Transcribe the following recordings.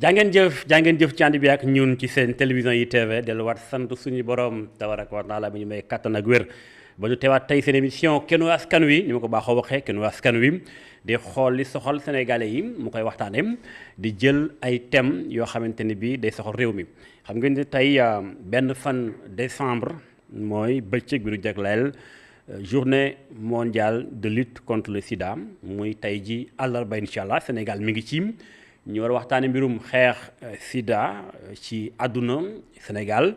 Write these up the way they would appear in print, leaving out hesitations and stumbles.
jàngeen jëf ci ànd bi ak ñun ci seen télévision yi TV delluwaat sant suñu borom tabaraka wa taala bi ñu may kattan ak wér ba ñu teewaat tey seen émission Kenu Askan Wi ni ma ko baaxoo waxee Kenu Askan Wi di xool li soxal sénégalais yi mu koy waxtaanee di jël ay thèmes yoo xamante ni bii day soxal réew mi xam ngeen ne tey benn fan décembre mooy bëccëg bi du jagleel journée mondiale de lutte contre le sida muy tey ji àllarba incha allah Sénégal mi ngi ci ñu war a waxtaane mbirum xeex sida ci àdduna Sénégal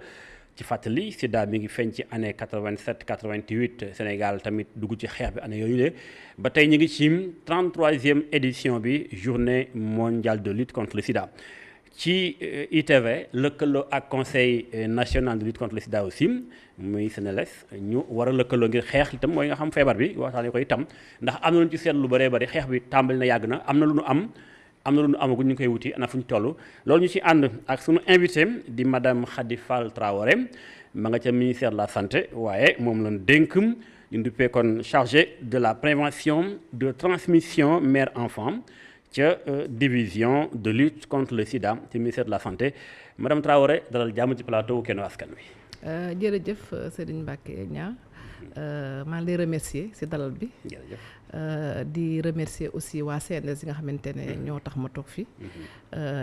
ci fàttali sida mi ngi feeñ ci année 87 88 Sénégal tamit dugg ci xeex bi année yooyu le ba tey ñu ngi ci 33e édition bi journée mondiale de lutte contre le sida ci ITV lëkkaloo ak conseil national de lutte contre le sida aussi muy Sénélec ñu war a lëkkaloo ngir xeex itam mooy nga xam feebar bi waxtaane ko itam ndax am na lu ñu ci seetlu lu bëree bëri xeex bi tàmbali na yàgg na am na lu ñu am na lu ñu amaguñ ñu koy wuti ana fu ñu toll loolu ñu ci ànd ak sunu invité di madame Khady Fall Traoré ma nga ca ministère de la santé waaye moom lañ dénk ñu duppee kon chargé de la prévention de transmission mère enfant ca division de lutte contre le sida ci ministère de la santé madame Traoré dalal jàmm ci plateau Kenu Askan Wi. jërëjëf Serigne Mbacké Niang maa ngi lay remercier ci dalal bi. di remercier aussi waa CNS yi nga xamante ne ñoo tax ma toog fi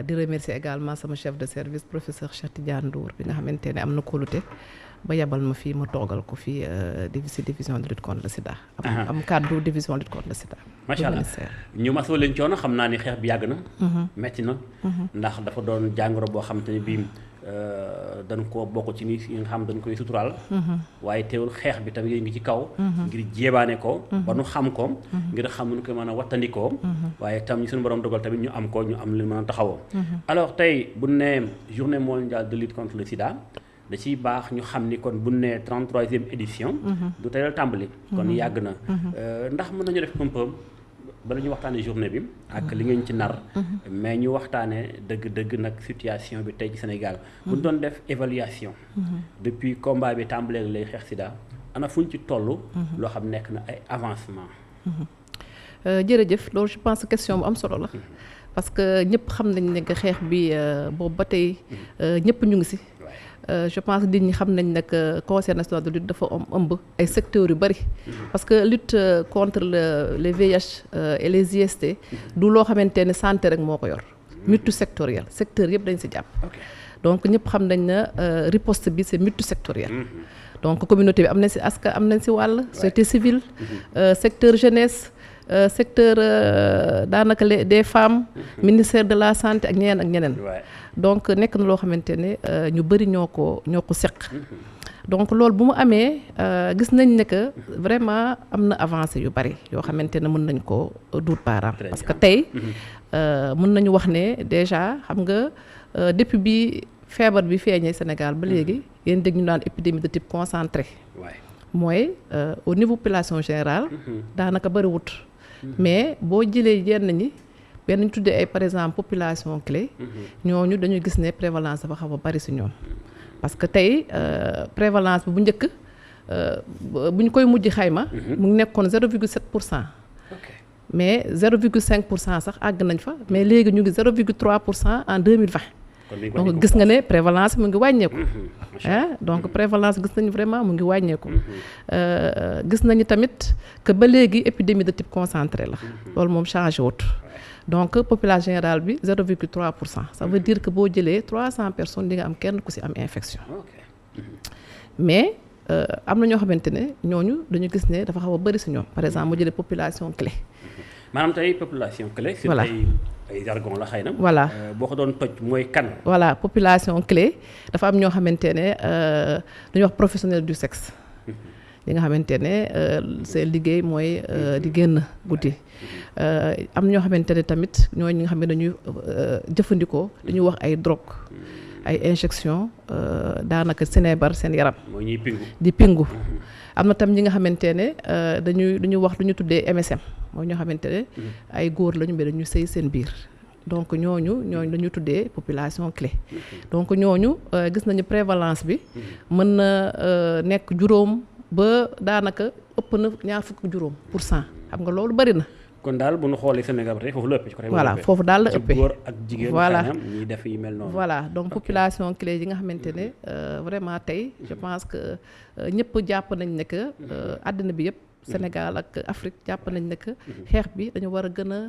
di remercier également sama chef de service professeur Cheikh Tidiane Ndour bi nga xamante ne am na kóolute ba yebal ma fii ma toogal ko fii ci division de lutte contre le sida. am kàddu division lutte contre le sida. macha allah ñu masoo leen coono xam naa ni xeex bi yàgg na. metti na. ndax dafa doon jàngoro boo xam te ne bii dañ koo bokk ci ni nga xam dañ koy suturaal. waaye teewul xeex bi tamit yéen ngi ci kaw. ngir jéebaane ko. ba nu xam ko. ngir xam nu ko mën a wattandikoo. waaye tam ñu suñu borom dogal tamit ñu am ko ñu am li mën a taxawoo. alors tey bu nee journée mondiale de lutte contre le sida. da ciy baax ñu xam ni kon bu nee 33e édition. du tey la tàmbali. kon yàgg na. ndax mën nañu def un peu bala ñu waxtaanee journée bi. ak li ngeen ci nar. mais ñu waxtaanee dëgg-dëgg nag situation bi tey ci Sénégal. bu ñu doon def évaluation. depuis combat bi tàmbalee lay xeex sida ana fuñ ci toll. loo xam nekk na ay avancement. jërëjëf loolu je pense question bu am solo la. parce que ñëpp xam nañ ne que xeex bi boobu ba tey ñëpp ñu ngi si. je pense nit ñi xam nañ nag conseil national de lutte dafa ëmb ay secteurs yu bari. parce que lutte contre les VIH et les IST du loo xamante ne santé rek moo ko yor. multisectoriel secteur yëpp dañ si jàpp. donc ñëpp xam nañ na riposte bi c'est multisectoriel. donc communauté bi am nañ si askan am nañ si wàll. société civile. secteur jeunesse. secteur daanaka des femmes. ministère de la santé ak ñeneen. donc nekk na loo xamante ne ñu bëri ñoo ko seq. donc loolu bu mu amee gis nañ ne que vraiment am na avancé yu bari yoo xamante ne mën nañ ko duut baaraam. parce que tey mën nañu wax ne déjà xam nga depuis bi feebar bi feeñee Sénégal ba léegi yéen dégg ñu naan épidémie de type concentré. mooy au niveau population générale. daanaka bëriwut. mais boo jëlee yenn ñi benn ñu tuddee ay par exemple population clé. ñooñu dañu gis ne prévalence dafa xaw a bari ci ñoom. parce que tey prévalence bi bu njëkk bu ñu koy mujj xayma. mu ngi nekkoon 0,7%. mais 0,5% sax àgg nañ fa mais léegi ñu ngi 0,3% en 2020. donc gis nga ne prévalence mu ngi wàññeeku. donc prévalence gis nañu vraiment mu ngi wàññeeku. gis nañu tamit que ba léegi épidémie de type concentré la. loolu moom changé wut. donc population générale bi 0,3%. ça veut dire que boo jëlee 300 personnes di nga am kenn ku ci am infection. mais am na ñoo xamante ne ñooñu dañu gis ne dafa xaw a bari ci ñoom par exemple mu jëlee population clé. maanaam tey population clé. voilà ay jargon la xëy na. voilà boo ko doon toj mooy kan. voilà population clé dafa am ñoo xamante ne dañuy wax professionnel du sexe. li nga xamante ne seen liggéey mooy di génn guddi. am ñoo xamante ne tamit ñooñu ñi nga xam ne dañuy jëfandikoo dañuy wax ay drogue. ay injection daanaka sinébar seen yaram. mooy ñuy pingu di pingu. am na tam ñi nga xamante ne dañuy wax lu ñu tuddee MSM mooy ñoo xamante ne ay góor lañu mais dañuy sëy seen biir. donc ñooñu lañu tuddee population clé. donc ñooñu gis nañu prévalence bi mën na nekk juróom ba daanaka ëpp na 20% xam nga loolu bari na. kon daal bu ñu xoolee Sénégal ba tey foofu la ëppee ci côté voilà foofu daal la ëppee ci góor ak jigéen voilà ñuy def yu mel noonu voilà donc population clé yi nga xamante ne vraiment tey je pense que ñëpp jàpp nañ ne que àddina bi yëpp Sénégal ak Afrique jàpp nañ ne que xeex bi dañu war a gën a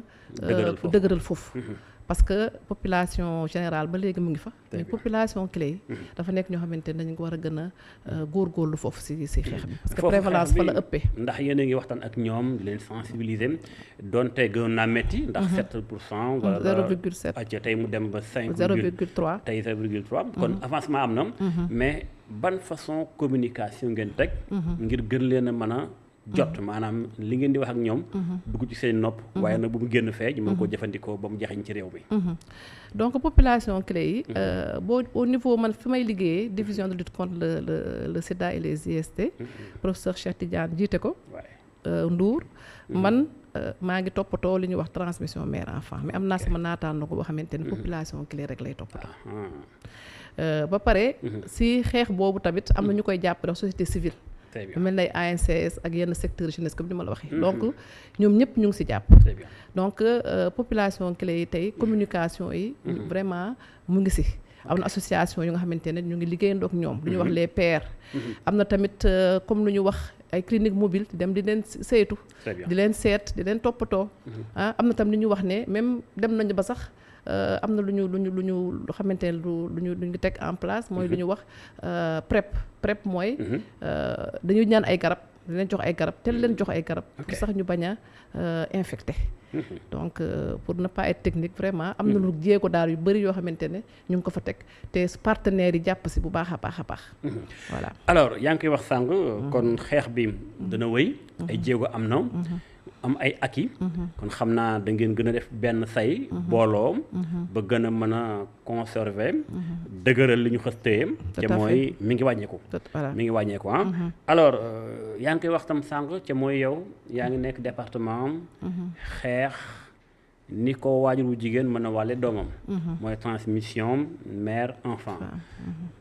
dëgëral foofu parce que population générale ba léegi mu ngi fa mais population clé yi dafa nekk ñoo xamante ne dañu ko war a gën a góorgóorlu foofu si xeex bi parce que prévalence fa la ëppee ndax yéen a ngi waxtaan ak ñoom di leen sensibiliser donte gën naa métti ndax 7% wala 0,7 acca tey mu dem ba 5 0,3 tey 0,3 kon avancement am na mais ban façon communication ngeen teg ngir gën leen a mën a jot maanaam li ngeen di wax ak ñoom dugg ci seen nopp waaye nag bu mu génn fee ñu mën koo jëfandikoo ba mu jaxiñ ci réew mi donc population clé yi boo au niveau man fi may liggéeyee division de lutte contre le sida et les IST professeur Cheikh Tidiane jiite ko Ndour man maa ngi toppatoo li ñuy wax transmission mère enfant mais am naa sama naataanoo ko boo xamante ne population clé rek lay toppatoo ba pare si xeex boobu tamit am na ñu koy jàppale société civile lu mel ne ANCS ak yenn secteur jeunesse comme ni ma la waxee donc ñoom ñëpp ñu ngi si jàpp donc population clé yi tey communication yi vraiment mu ngi si am na association yu nga xamante ne ñu ngi liggéeyandoo ak ñoom lu ñuy wax les pairs am na tamit comme lu ñu wax ay clinique mobile dem di leen saytu di leen seet di leen toppatoo am na tam lu ñu wax ne même dem nañu ba sax am na lu ñu xamante ne lu ñu teg en place mooy lu ñu wax PrEP mooy dañuy ñaan ay garab di leen jox ay garab te leen jox ay garab pour sax ñu bañ a infecté donc pour ne pas être technique vraiment am na lu jéego daal yu bëri yoo xamante ne ñu ngi ko fa teg te partenaires yi jàpp si bu baax a baax a baax voilà alors yaa ngi koy wax sànq kon xeex bi dana wëy ay jéego am na am ay acquis kon xam naa da ngeen gën a def benn say booloo ba gën a mën a conserver dëgëral li ñu xës téye te mooy mi ngi wàññeeku mi ngi wàññeeku alors yaa ngi koy wax tam sànq te mooy yow yaa ngi nekk département xeex ni ko waajur wu jigéen mën a wàlle doomam mooy transmission mère enfant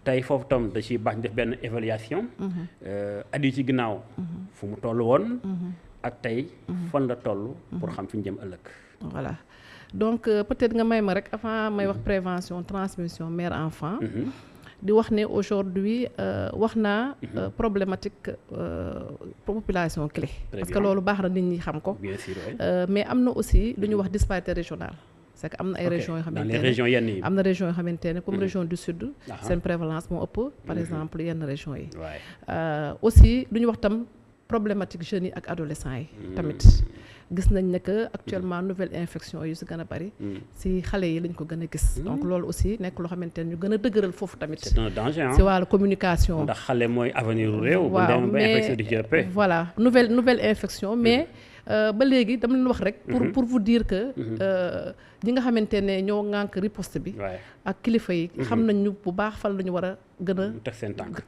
tey foofu tam da ciy baax def benn évaluation at yi ci ginnaaw fu mu toll woon ak tey fan la toll pour xam fi ñu jëm ëllëg voilà donc peut-être nga may ma rek avant may wax prévention transmission mère enfant di wax ne aujourd'hui wax naa problématique population clé parce que loolu baax na nit ñi xam ko mais am na aussi lu ñuy wax disparité régionale c'est que am na ay régions yoo xamante ne am na régions yoo xamante ne comme région du sud seen prévalence moo ëpp par exemple yenn régions yi aussi lu ñu wax tam problématique jeunes yi ak adolescents yi tamit gis nañ ne que actuellement nouvelle infection yu si gën a bari si xale yi lañ ko gën a gis donc loolu aussi nekk loo xamante ne ñu gën a dëgëral foofu tamit c'est un danger si wàllu communication ndax xale mooy avenir u réew bu dem ba infection di jëppee voilà nouvelle infection mais ba léegi dama leen wax rek pour vous dire que ñi nga xamante ne ñoo ŋànk riposte bi ak kilifa yi xam nañ ñu bu baax fan la ñu war a gën a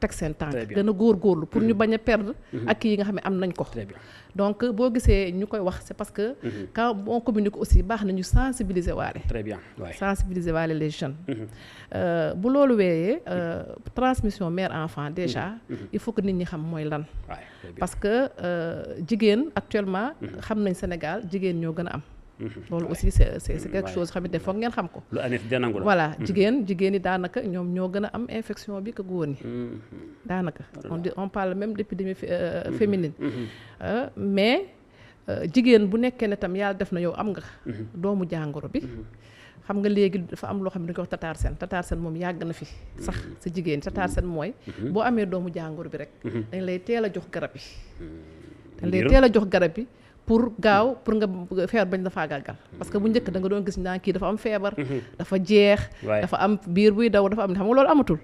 teg seen tànk gën a góorgóorlu pour ñu bañ a perdre ak yi nga xam ne am nañ ko donc boo gisee ñu koy wax c'est parce que quand on communique aussi baax na ñu sensibiliser waale sensibiliser waale les jeunes bu loolu weeyee transmission mère enfant déjà il faut que nit ñi xam mooy lan parce que jigéen actuellement xam nañ Sénégal jigéen ñoo gën a am loolu aussi c'est quelque chose xamante ne foog ngeen xam ko voilà jigéen yi daanaka ñoom ñoo gën a am infection bi que góor ñi daanaka on parle même d'épidémie féminine mais jigéen bu nekkee ne tam yàlla def na yow am nga doomu jàngoro bi xam nga léegi dafa am loo xam ne dañu ko wax tatarsène moom yàgg na fi sax si jigéen tatarsène mooy boo amee doomu jàngoro bi rek dañ lay teel a jox garab yi pour nga feebar bañ la faagaagal parce que bu njëkk da nga doon gis naa kii dafa am feebar dafa jeex dafa am biir buy daw dafa am xam nga loolu amatul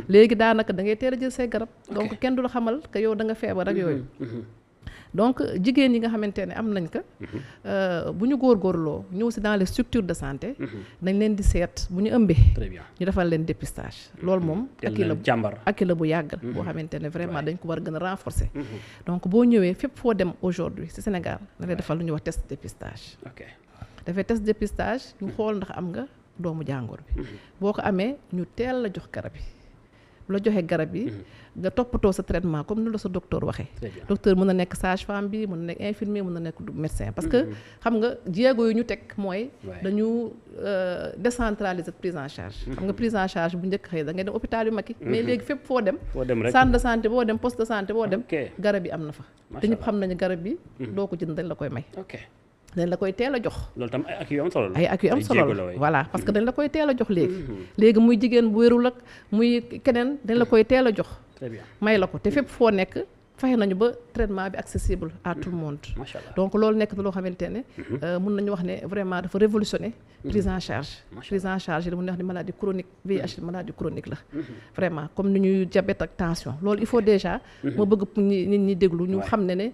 léegi daanaka da ngay teel a jël say garab donc kenn du la xamal que yow da nga feebar ak yooyu donc jigéen yi nga xamante ne am nañ ko bu ñu góorgóorloo ñëw si dans les structures de santé dañ leen di seet bu ñu ëmbee ñu defal leen dépistage loolu moom akki la bu yàgg boo xamante ne vraiment dañ ko war a gën a renforcer donc boo ñëwee fépp foo dem aujourd'hui ci Sénégal da lay defal lu ñuy wax test dépistage dafay test dépistage ñu xool ndax am nga doomu jàngoro bi boo ko amee ñu teel la jox garab yi bu la joxee garab yi nga toppatoo sa traitement comme ni la sa docteur waxee. docteur mën na nekk sage-femme bi mën na nekk infirmier mën na nekk médecin parce que xam nga jéego yu ñu teg mooy dañu décentraliser prise en charge. xam nga prise en charge bu njëkk xëy da ngay dem hôpital yu mag yi mais léegi fépp foo dem centre de santé boo dem poste de santé boo dem garab yi am na fa te ñëpp xam nañu garab yi doo ko jënd dañ la koy may dañ la koy teel a jox. loolu tam ay acquis yu am solo la. ay acquis yu am solo la voilà parce que dañ la koy teel a jox léegi muy jigéen bu wérul ak muy keneen dañ la koy teel a jox. très bien may la ko te fépp foo nekk fexe nañu ba traitement bi accessible à tout le monde. macha allah donc loolu nekk na loo xamante ne. mun nañu wax ne vraiment dafa révolutionner prise en charge. prise en charge li mu wax ni maladie chronique VIH maladie chronique la. vraiment comme ni ñuy diabète ak tension loolu il faut déjà. ma bëgg nit ñi déglu ñu xam ne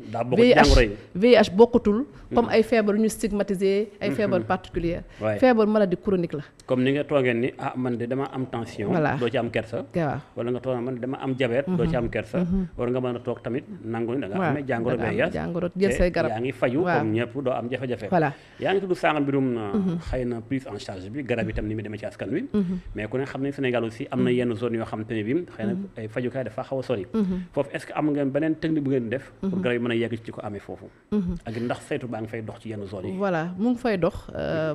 VIH bokkatul. comme ay feebar yu ñu stigmatisé ay feebar particulière feebar maladie chronique la. comme ni nga toogee ni man de dama am tension. voilà doo ci am kersa. waaw wala nga toog man dama am diabète. doo ci am kersa. war nga mën a toog tamit nangu ni da nga amee jàngoro VIH. jàngoro jël say garab yaa ngi faju comme ñëpp doo am jafe-jafe. voilà yaa ngi tudd sànq mbirum xëy na prise en charge bi garab itam ni mu demee ci askan wi. mais ku ne xam ne Sénégal aussi am na yenn zone yoo xam te ne bi xëy na ay fajukaay dafa xaw a sori. foofu est-ce que am ngeen beneen technique bu ngeen def. pour garab yi mën a yegg ci ko amee foofu. ak ndax saytu baa ngi fay dox ci yenn zone yi. voilà mu ngi fay dox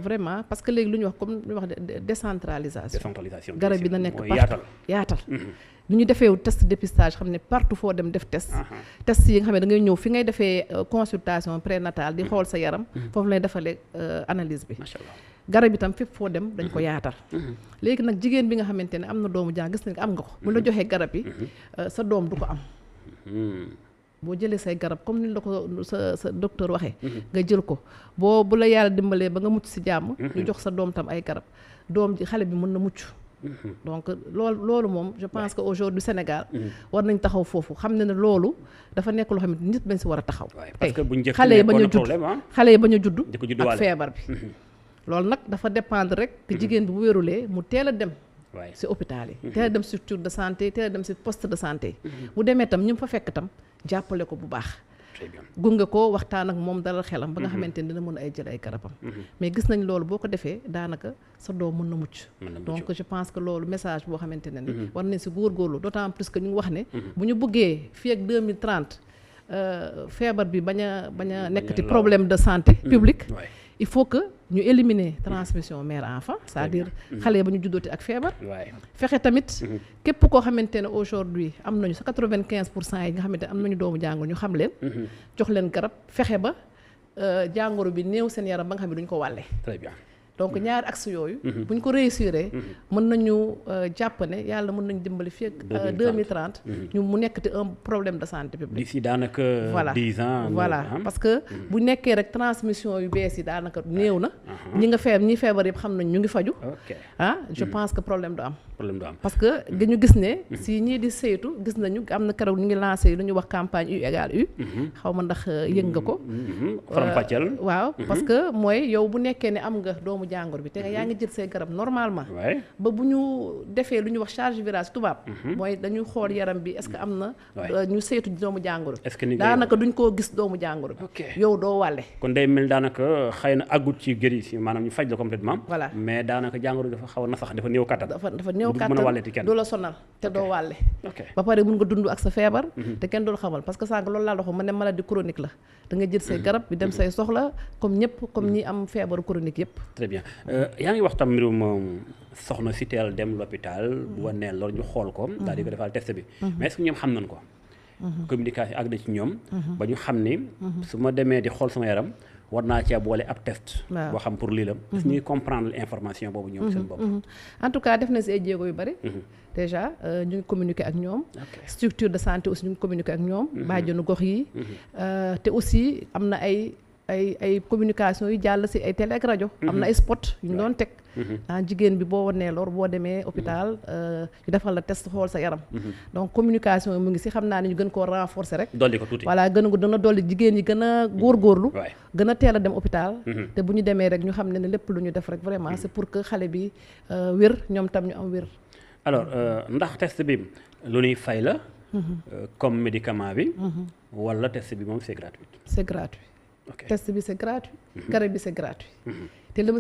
vraiment parce que léegi lu ñu wax comme lu ñu wax décentralisation. garab yi na nekk partout yaatal. lu ñu defee test dépistage xam ne partout foo dem def test. test yi nga xam ne da ngay ñëw fi ngay defee consultation prénatale di xool sa yaram. foofu lay defalee analyse bi. macha allah garab itam fépp foo dem dañ ko yaatal. léegi nag jigéen bi nga xamante ne am na doomu jàng gis nañ am nga ko. bu la joxee garab yi sa doom du ko am. boo jëlee say garab comme ni la ko sa docteur waxee. nga jël ko bu la yàlla dimbalee ba nga mucc ci jàmm. ñu jox sa doom tam ay garab doom ji xale bi mën na mucc. donc loolu moom je pense que aujourd'hui Sénégal war nañ taxaw foofu xam ne loolu dafa nekk loo xamante nit bañ si war a taxaw tey xale yi bañ a judd ak feebar bi loolu nag dafa dépendre rek que jigéen bi bu wérulee mu teel a dem si hôpital yi teel a dem structure de santé teel a dem si poste de santé bu demee tam ñu fa fekk tam jàppale ko bu baax gunge ko waxtaan ak moom dalal xelam ba nga xamante ni dina mën ay jël ay garabam mais gis nañ loolu boo ko defee daanaka sa doom mën na mucc donc je pense que loolu message boo xamante ne ni war nañ si góorgóorlu d'autant plus que ñu ngi wax ne bu ñu bëggee fii ak 2030 feebar bi bañ a nekkati problème de santé publique il faut que ñu éliminer transmission mère enfant c'est-à-dire xale ba ñu juddooti ak feebar fexe tamit képp koo xamante ne aujourd'hui am nañu sa 95% yi nga xamante ne am nañu doomu jàngoro ñu xam leen jox leen garab fexe ba jàngoro bi néew seen yaram ba nga xam ne duñu ko wàlle très bien donc ñaari axe yooyu bu ñu ko réussir mën nañu jàpp ne yàlla mën nañu dimbali fii ak 2030 ñu mu nekkati un problème de santé publique d'ici daanaka 10 ans voilà parce que bu nekkee rek transmission yu bees yi daanaka néew na ñi feebar yëpp xam nañ ñu ngi faju je pense que problème du am parce que ñu gis ne si ñii di saytu gis nañu am na keroog ñu ngi lancé lu ñuy wax campagne U égale U xaw ma ndax yëg nga ko waaw parce que mooy yow bu nekkee ne am nga doomu jàngoro bi te nga yaa ngi jël say garab normalement ba bu ñu defee lu ñuy wax charge virage tubaab mooy dañuy xool yaram bi est-ce que am na ñu saytu doomu jàngoro bi daanaka duñ koo gis doomu jàngoro bi yow doo wàlle kon day mel daanaka xëy na àggut ci guérison maanaam ñu faj la complètement voilà mais daanaka jàngoro dafa xaw a na sax dafa néew kattan dafa néew kattan du la sonal te doo wàlle ba pare mun nga dund ak sa feebar te kenn doolu xamal parce que sànq loolu laa doxo ma ne maladie chronique la da nga jël say garab bi dem say soxla comme ñëpp comme ñi am feebaru chronique yëpp très bien yaa ngi wax tam mbirum soxna si teel dem l'hôpital bu wanee loolu ñu xool ko daal di ko defal test bi mais est-ce que ñoom xam nañ ko communication ak na ci ñoom ba ñu xam ni su ma demee di xool sama yaram war naa cee boole ab test boo xam pour lii la parce que ñuy comprendre information boobu ñoom seen bopp en tout cas def na si ay jéego yu bari déjà ñu ngi communiquer ak ñoom structure de santé aussi ñu ngi communiquer ak ñoom bàjjenu gox yi te aussi am na ay communication yu jàll si ay télé ak rajo am na ay spot yu ñu doon teg jigéen bi boo wanee lor boo demee hôpital ñu defal la test xool sa yaram donc communication yi mu ngi si xam naa ne ñu gën koo renforcer rek dolli ko tuuti voilà dana dolli jigéen ñi gën a góorgóorlu gën a teel a dem hôpital te bu ñu demee rek ñu xam ne lépp lu ñu def rek vraiment c'est pour que xale bi wér ñoom tam ñu am wér alors ndax test bi lu ñuy fay la comme médicament bi wala test bi moom c'est gratuit test bi c'est gratuit garab bi c'est gratuit te li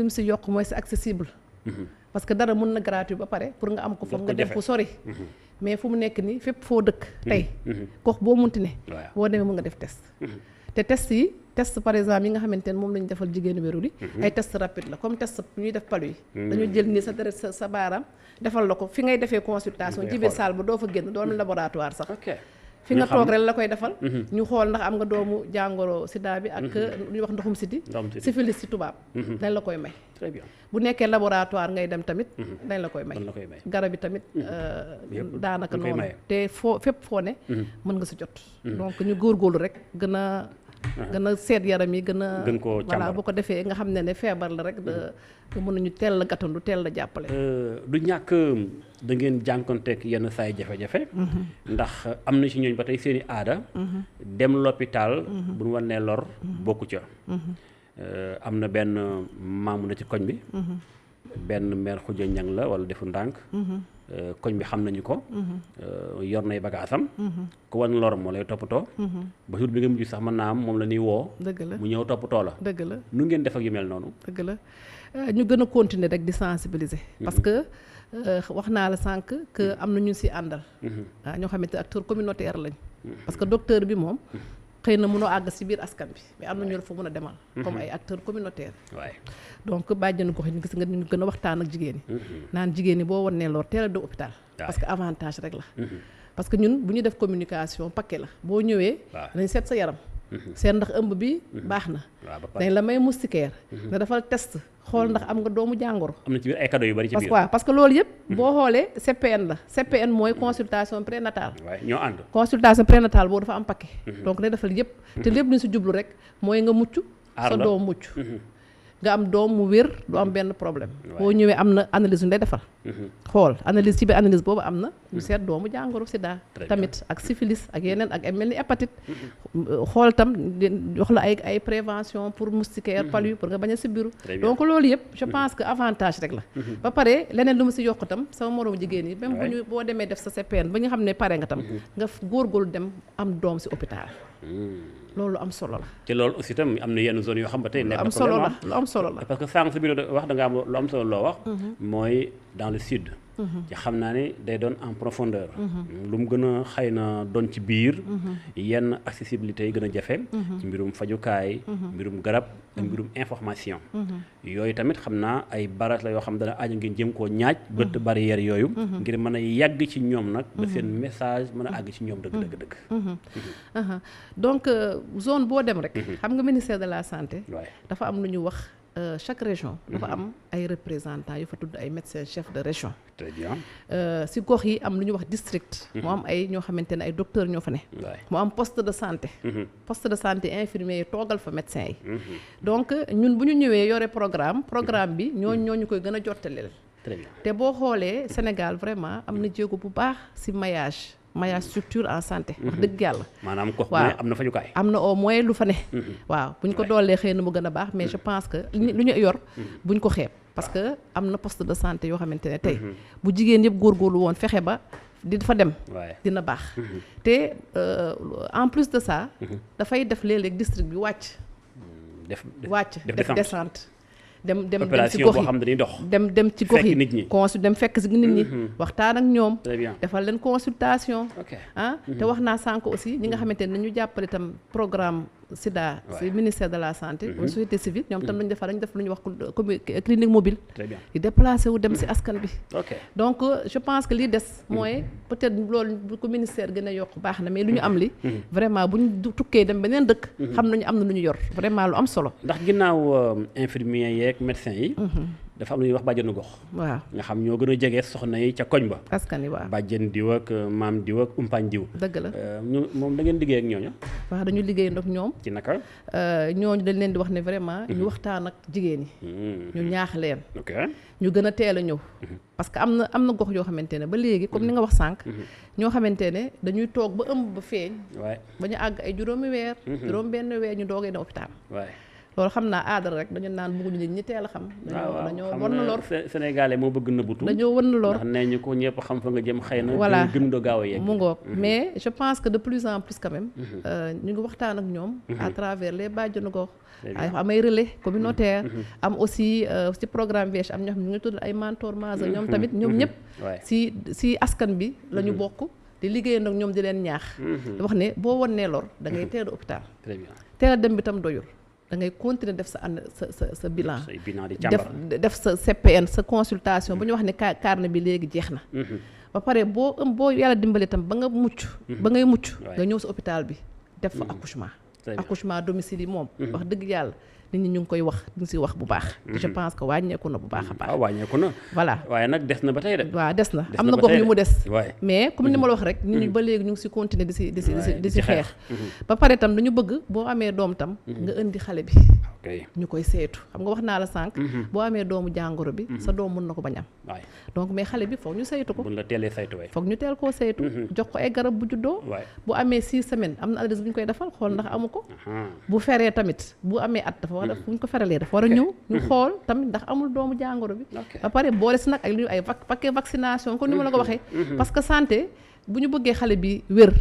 mu si yokk mooy c'est accessible parce que dara mën na gratuit ba pare pour nga am ko foog nga dem fu sori mais fu mu nekk nii fépp foo dëkk tey gox boo munti ne boo demee mën nga def test te test par exemple yi nga xamante ne moom la ñu defal jigéenu wéru di ay test rapide la comme test ñuy def palu yi dañu jël nii sa deret sa baaraam defal la ko fi ngay defee consultation ci biir salle ba doo fa génn doon laboratoire sax fi nga toog rek la koy defal ñu xool ndax am nga doomu jàngoro sida bi ak lu ñuy wax ndoxum siti syphilis ci tubaab dañ la koy may très bien bu nekkee laboratoire ngay dem tamit dañ la koy may garab yi tamit daanaka noonu te fépp foo ne mën nga si jot donc ñu góorgóorlu rek gën a seet yaram yi gën a voilà bu ko defee nga xam ne feebar la rek nga mën nañu teel la gàttandu teel la jàppale du ñàkk da ngeen jànkonteeg yenn saay jafe-jafe ndax am na ci ñooñ ba tey seeni aada dem l'hôpital bu ñu wanee lor bokku ca am na benn maamu na ci koñ bi benn mère xuja ñang la wala defu ndànk koñ bi xam nañu ko yor nay bagaasam ku wan lor moo lay toppatoo ba jour bi nga mujj sax mën naa am moom la ñuy woo mu ñëw toppatoo la dëgg la nu ngeen def ak yu mel noonu dëgg la ñu gën a continuer rek di sensibiliser parce que wax naa la sànq que am na ñu si àndal waaw ñoo xamante acteur communautaire lañ parce que docteur bi moom xëy na mënoo àgg si biir askan bi mais am na ñu la fa mën a demal comme ay acteurs communautaires donc bàjjenu gox yi gis nga ñu gën a waxtaan ak jigéen ñi naan jigéen ñi boo wannee loor teel a dem hôpital parce que avantage rek la parce que ñun bu ñu def communication paquet la boo ñëwee dañ seet sa yaram seet ndax ëmb bi baax na dañ la may moustiquaire nga defal test xool ndax am nga doomu jàngoro am na ci biir ay cadeau yu bari ci biir parce que loolu yëpp boo xoolee CPN la CPN mooy consultation prénatale ñoo ànd consultation prénatale boobu dafa am paquet donc day defal yëpp te lépp li ñu si jublu rek mooy nga mucc sa doom mucc nga am doom mu wér du am benn problème boo ñëwee am na analyse yu lay defal xool analyse ci biir analyse boobu am na ñu seet doomu jàngoro sida tamit ak syphilis ak yeneen ak ay mel ni hépatite xool tam jox la ay prévention pour moustiquaire palu pour nga bañ a sibiru donc loolu yëpp je pense que avantage rek la ba pare leneen lu mu si yokk tam sama moroom jigéen yi même bu ñu boo demee def sa CPN ba nga xam ne pare nga tam nga góorgóorlu dem am doom si hôpital loolu am solo la te loolu aussi tam am na yenn zone yoo xam ba tey nekk am solo la lu am solo la parce que sànq si biir wax da nga am lu am solo loo wax mooy dans le sud ci xam naa ne day doon en profondeur lu mu gën a xëy na doon ci biir yenn accessibilité yi gën a jafe ci mbirum fajukaay mbirum garab ak mbirum information yooyu tamit xam naa ay barrage la yoo xam dana aaja ngeen jëm koo ñaaj bëtt barrière yooyu ngir mën a yàgg ci ñoom nag ba seen message mën a àgg ci ñoom dëgg donc zone boo dem rek xam nga ministère de la santé dafa am lu ñu wax chaque région dafa am ay représentants yu fa tudd ay médecins chefs de région très bien si gox yi am lu ñu wax district mu am ay ñoo xamante ne ay docteurs ñoo fa ne mu am poste de santé infirmier yi toogal fa médecins yi donc ñun bu ñu ñëwee yore programme bi ñooñu koy gën a jottaleel te boo xoolee Sénégal vraiment am na jéego bu baax si maillage structure en santé wax dëgg yàlla maanaam ko am na fajukaay am na au moins lu fa ne waaw bu ñu ko doolee xëy na mu gën a baax mais je pense que lu ñu yor bu ñu ko xeeb parce que am na poste de santé yoo xamante ne tey bu jigéen yëpp góorgóorlu woon fexe ba di fa dem dina baax te en plus de ça dafay def léeg-léeg district bi wàcc def descente dem ci gox yi dem ci gox yi dem fekk si nit ñi waxtaan ak ñoom defal leen consultation te wax naa sànq aussi ñi nga xamante ne nañu jàppale itam programme sida ci ministère de la santé société civile ñoom tam dañu def lu ñuy wax clinique mobile di déplacé wu dem ci askan bi donc je pense que li des mooy peut-être loolu bu ko ministère gën a yokk baax na mais lu ñu am li vraiment bu ñu tukkee dem beneen dëkk xam nañu am na lu ñu yor vraiment lu am solo ndax ginnaaw infirmier yeeg médecin yi dafa am lu ñuy wax bàjjenu gox waaw nga xam ñoo gën a jege soxna yi ca koñ ba askan wi waaw bàjjen diw ak maam diw ak umpaañ diw dëgg la moom da ngeen liggéey ak ñooñu waaw dañu liggéey ak ñoom ci naka ñooñu dañ leen di wax ne vraiment ñu waxtaan ak jigéen ñi ñu ñaax leen ñu gën a teel a ñëw parce que am na gox yoo xamante ne ba léegi comme ni nga wax sànq ñoo xamante ne dañuy toog ba ëmb ba feeñ ba ñu àgg ay juróomi weer juróom benn weer ñu doogee ne hôpital loolu xam naa aadal rek dañu naan bëgguñu nit ñi teel a xam. dañoo wan na lor Sénégalais moo bëgg nëbbutu. dañoo wan na lor ndax nee ñu ko ñëpp xam fa nga jëm xëy na. voilà gëm doo gaaw a yegg. mu ngoog mais je pense que de plus en plus quand même. ñu ngi waxtaan ak ñoom. à travers les bàjjenu gox. am ay relais communautaire. am aussi ci programme VIH am ñoo xam ne ñu ngi tudd ay mentor maza ñoom tamit ñoom ñëpp. si askan bi la ñu bokk. di liggéey nag ñoom di leen ñaax. di wax ne boo wonnee lor da ngay teel a hôpital. très bien teel a dem bi tam doyul. da ngay continuer def sa bilan. def sa CPN sa consultation bu ñu wax ne carnet bi léegi jeex na. ba pare boo yàlla dimbali tam ba nga mucc. ba ngay mucc nga ñëw sa hôpital bi def fa accouchement. accouchement domicile yi moom. wax dëgg yàlla. nit ñi ñu ngi koy wax ñu ngi si wax bu baax. je pense que wàññeeku na bu baax a baax. waaw wàññeeku na. voilà waaye nag des na ba tey de. waaw des na am na gox yu mu des. mais comme ni ma la wax rek. nit ñi ba léegi ñu ngi si continuer di si xeex. ba pare tam dañu bëgg boo amee doom tam. nga indi xale bi. ñu koy saytu xam nga wax naa la sànq. boo amee doomu jàngoro bi. sa doom mën na ko bañ am. donc mais xale bi foog ñu saytu ko. buñ la teelee saytu waay. foog ñu teel koo saytu. jox ko ay garab bu juddoo. bu amee 6 semaines am na analyse bu ñu koy defal xool ndax amu ko. bu feree tamit bu amee at dafa war a bu ñu ko feralee dafa war a ñëw ñu xool tamit ndax amul doomu jàngoro bi. ba pare boole si nag ak li ay paquet vaccination comme ni ma la ko waxee. parce que santé bu ñu bëggee xale bi wér.